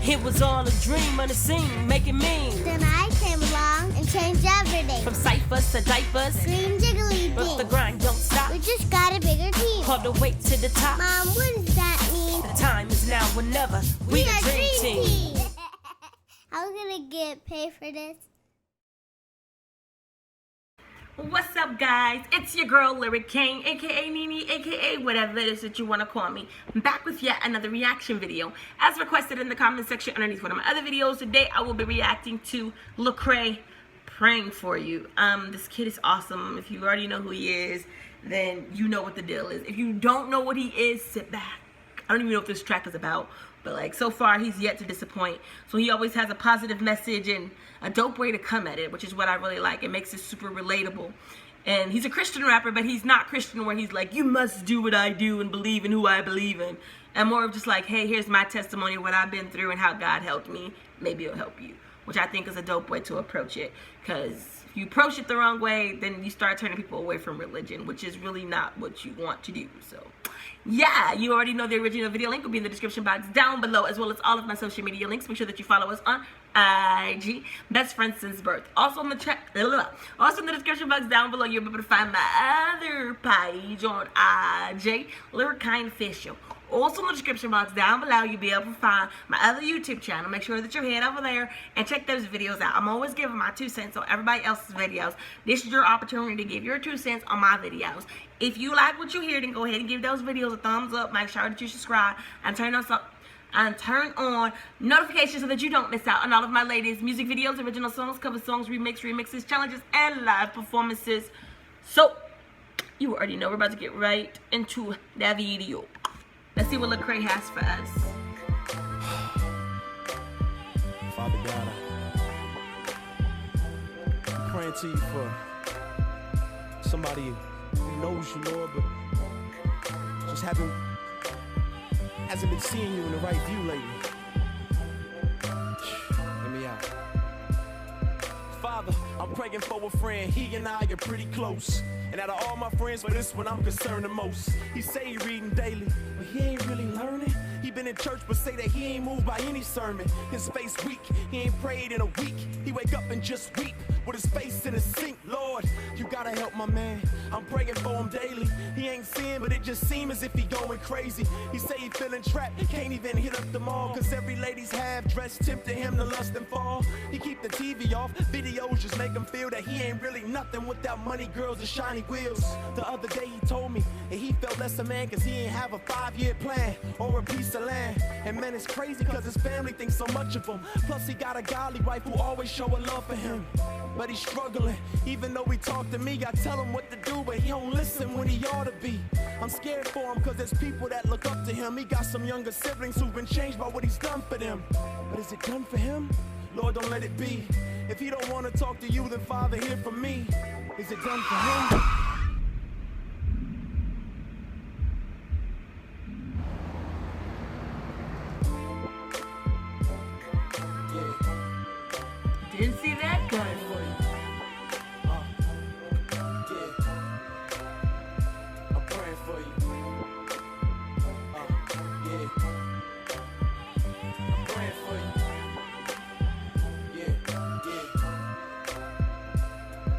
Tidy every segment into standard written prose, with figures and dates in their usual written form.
It was all a dream on the scene, making mean. Then I came along and changed everything. From ciphers to diapers, Green jiggly but the bean. grind don't stop. We just got a bigger team. All the way to the top. Mom, what does that mean? The time is now or never. We the are dream team. How am I gonna get paid for this? What's up, guys? It's your girl Lecrae, aka Nene, aka whatever it is that you want to call me. I'm back with yet another reaction video, as requested in the comment section underneath one of my other videos. Today, I will be reacting to Lecrae, Praying For You. This kid is awesome. If you already know who he is, then you know what the deal is. If you don't know what he is, sit back. I don't even know what this track is about, but like so far he's yet to disappoint. So he always has a positive message and a dope way to come at it, which is what I really like. It makes it super relatable. And he's a Christian rapper, but he's not Christian where he's like, you must do what I do and believe in who I believe in. And more of just like, hey, here's my testimony of what I've been through and how God helped me. Maybe it'll help you, which I think is a dope way to approach it. Because if you approach it the wrong way, then you start turning people away from religion, which is really not what you want to do. So yeah, you already know the original video link will be in the description box down below, as well as all of my social media links. Make sure that you follow us on IG, best friends since birth. Also in the description box down below, you'll be able to find my other page on IG, Lecrae Official. Also in the description box down below, you'll be able to find my other YouTube channel. Make sure that you head over there and check those videos out. I'm always giving my 2 cents on everybody else's videos. This is your opportunity to give your 2 cents on my videos. If you like what you hear, then go ahead and give those videos a thumbs up. Make sure that you subscribe and turn on notifications so that you don't miss out on all of my latest music videos, original songs, cover songs, remixes, challenges, and live performances. So you already know we're about to get right into that video. Let's see what Lecrae has for us. Father God, I'm praying to you for somebody who knows you, Lord, but just hasn't been seeing you in the right view lately. Let me out. Father, I'm praying for a friend. He and I are pretty close. And out of all my friends, for this one I'm concerned the most. He say he reading daily, but he ain't really learning. He been in church, but say that he ain't moved by any sermon. His face weak, he ain't prayed in a week. He wake up and just weep with his face in the sink. Lord, you gotta help my man. I'm praying for him daily. He ain't seeing, but it just seems as if he going crazy. He say he feeling trapped, can't even hit up the mall, cause every lady's half-dressed tempting him to lust and fall. He keep the TV off, videos just make him feel that he ain't really nothing without money, girls, and shiny wheels. The other day he told me that he felt less a man cause he ain't have a 5-year plan or a piece of land. And man, it's crazy cause his family thinks so much of him. Plus he got a godly wife who always show a love for him. But he's struggling, even though he talk to me, I tell him what to do, but he don't listen when he ought to be. I'm scared for him cause there's people that look up to him. He got some younger siblings who've been changed by what he's done for them. But is it done for him? Lord, don't let it be. If he don't want to talk to you, then Father, hear from me. Is it done for him? Didn't see that coming. I'm praying for you. I'm praying for you.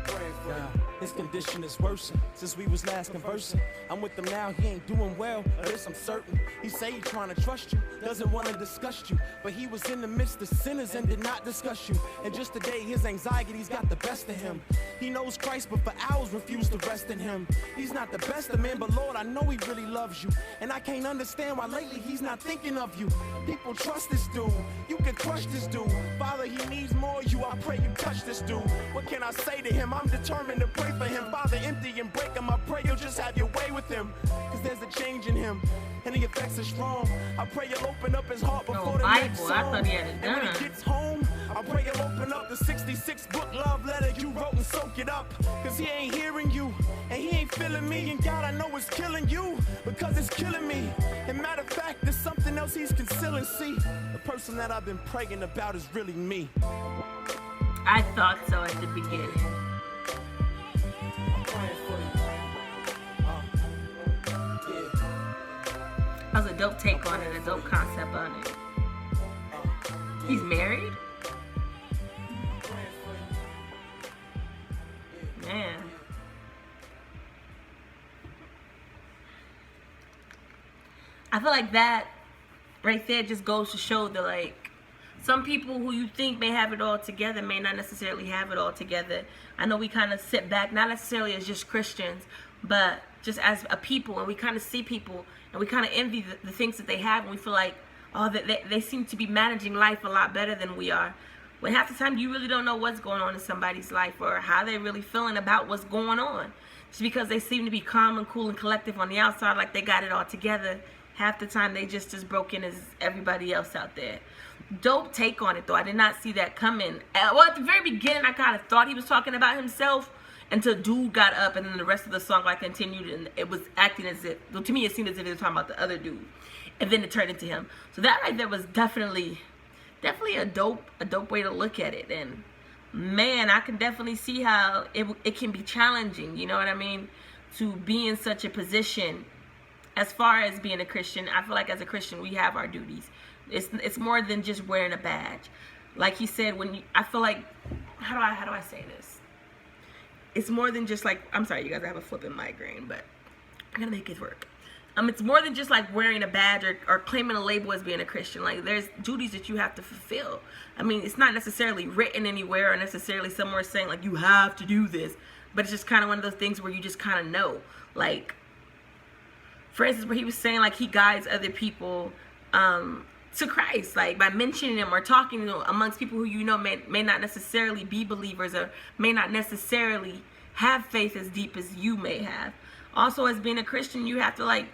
Praying for you. His condition is worsened since we was last conversing. I'm with him now, he ain't doing well, of this I'm certain. He say he trying to trust you, doesn't want to discuss you, but he was in the midst of sinners and did not discuss you. And just today his anxiety's got the best of him. He knows Christ but for hours refused to rest in him. He's not the best of men, but Lord, I know he really loves you. And I can't understand why lately he's not thinking of you. People trust this dude, you can crush this dude. Father, he needs more of you, I pray you touch this dude. What can I say to him? I'm determined to pray for him. Father, empty and break him, I pray you'll just have your way with him. Cause there's a change in him, and the effects are strong. I pray you'll open up his heart before the next song. I thought he had it And when done. he gets home, I pray you'll open up the 66-book love letter you wrote and soak it up. Cause he ain't hearing you, and he ain't feeling me. And God, I know it's killing you, because it's killing me. And matter of fact, there's something else he's concealing. See, the person that I've been praying about is really me. I thought so at the beginning. I'm praying for you. That was a dope take on it, a dope concept on it. He's married? Man. I feel like that right there just goes to show that, like, some people who you think may have it all together may not necessarily have it all together. I know we kind of sit back, not necessarily as just Christians, but just as a people, and we kind of see people and we kind of envy the things that they have, and we feel like, oh, that they seem to be managing life a lot better than we are. When half the time you really don't know what's going on in somebody's life or how they're really feeling about what's going on. Just because they seem to be calm and cool and collective on the outside, like they got it all together, half the time they just as broken as everybody else out there. Dope take on it, though. I did not see that coming. Well, at the very beginning, I kind of thought he was talking about himself until dude got up, and then the rest of the song like continued, and it was acting as if, well, to me it seemed as if they were talking about the other dude, and then it turned into him. So that right there was definitely a dope way to look at it. And man, I can definitely see how it can be challenging, you know what I mean, to be in such a position. As far as being a Christian, I feel like as a Christian we have our duties. It's more than just wearing a badge. Like he said, I feel like, how do I say this? It's more than just like, I'm sorry you guys, I have a flipping migraine, but I'm gonna make it work. It's more than just like wearing a badge or claiming a label as being a Christian. Like, there's duties that you have to fulfill. I mean, it's not necessarily written anywhere or necessarily somewhere saying like you have to do this, but it's just kind of one of those things where you just kind of know. Like, for instance, where he was saying like he guides other people to Christ, like by mentioning him or talking to amongst people who you know may not necessarily be believers or may not necessarily have faith as deep as you may have. Also, as being a Christian, you have to, like,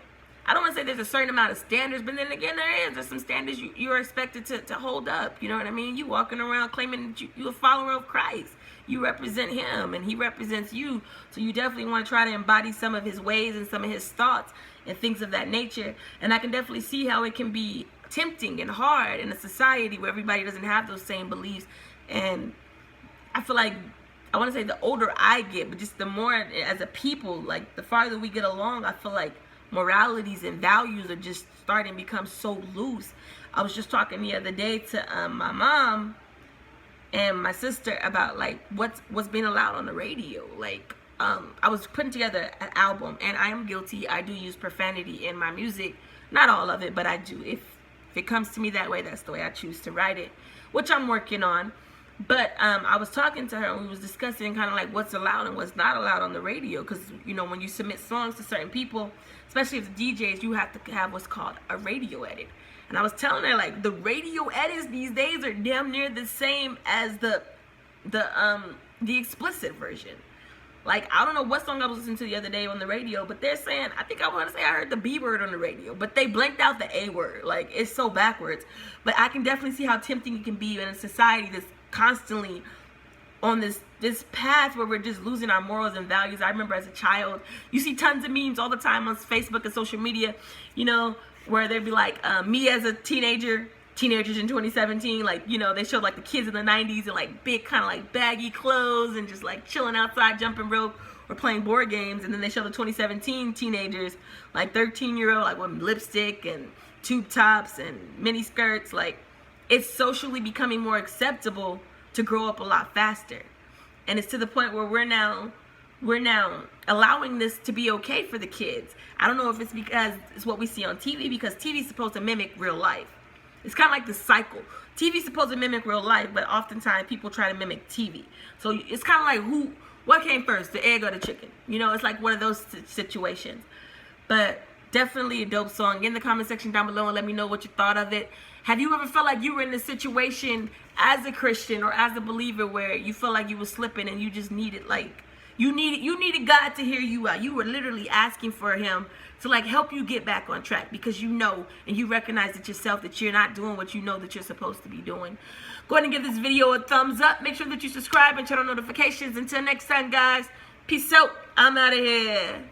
I don't want to say there's a certain amount of standards, but then again, there's some standards you're expected to hold up. You know what I mean? You walking around claiming that you're a follower of Christ. You represent him and he represents you. So you definitely want to try to embody some of his ways and some of his thoughts and things of that nature. And I can definitely see how it can be tempting and hard in a society where everybody doesn't have those same beliefs. And I feel like, I want to say the older I get, but just the more as a people, like the farther we get along, I feel like moralities and values are just starting to become so loose. I was just talking the other day to my mom and my sister about like what's being allowed on the radio. Like, I was putting together an album, and I am guilty. I do use profanity in my music. Not all of it, but I do. If it comes to me that way, that's the way I choose to write it, which I'm working on. But I was talking to her, and we was discussing kind of like what's allowed and what's not allowed on the radio. Because, you know, when you submit songs to certain people, especially if the DJs, you have to have what's called a radio edit. And I was telling her, like, the radio edits these days are damn near the same as the explicit version. Like, I don't know what song I was listening to the other day on the radio, but they're saying, I think I want to say I heard the B word on the radio, but they blanked out the A word. Like, it's so backwards. But I can definitely see how tempting it can be in a society that's constantly on this path where we're just losing our morals and values. I remember as a child, you see tons of memes all the time on Facebook and social media, you know, where they'd be like, me as a teenagers in 2017, like, you know, they showed like the kids in the 90s in like big kind of like baggy clothes and just like chilling outside, jumping rope or playing board games. And then they show the 2017 teenagers, like 13-year-old, like with lipstick and tube tops and mini skirts. Like, it's socially becoming more acceptable to grow up a lot faster. And it's to the point where we're now allowing this to be okay for the kids. I don't know if it's because it's what we see on TV, because TV is supposed to mimic real life. It's kind of like the cycle. TV is supposed to mimic real life, but oftentimes people try to mimic TV. So it's kind of like what came first, the egg or the chicken? You know, it's like one of those situations. But definitely a dope song. Get in the comment section down below and let me know what you thought of it. Have you ever felt like you were in a situation as a Christian or as a believer where you felt like you were slipping and you just needed, like, you needed God to hear you out? You were literally asking for him to like help you get back on track because you know and you recognize it yourself that you're not doing what you know that you're supposed to be doing. Go ahead and give this video a thumbs up. Make sure that you subscribe and turn on notifications. Until next time, guys, peace out. I'm out of here.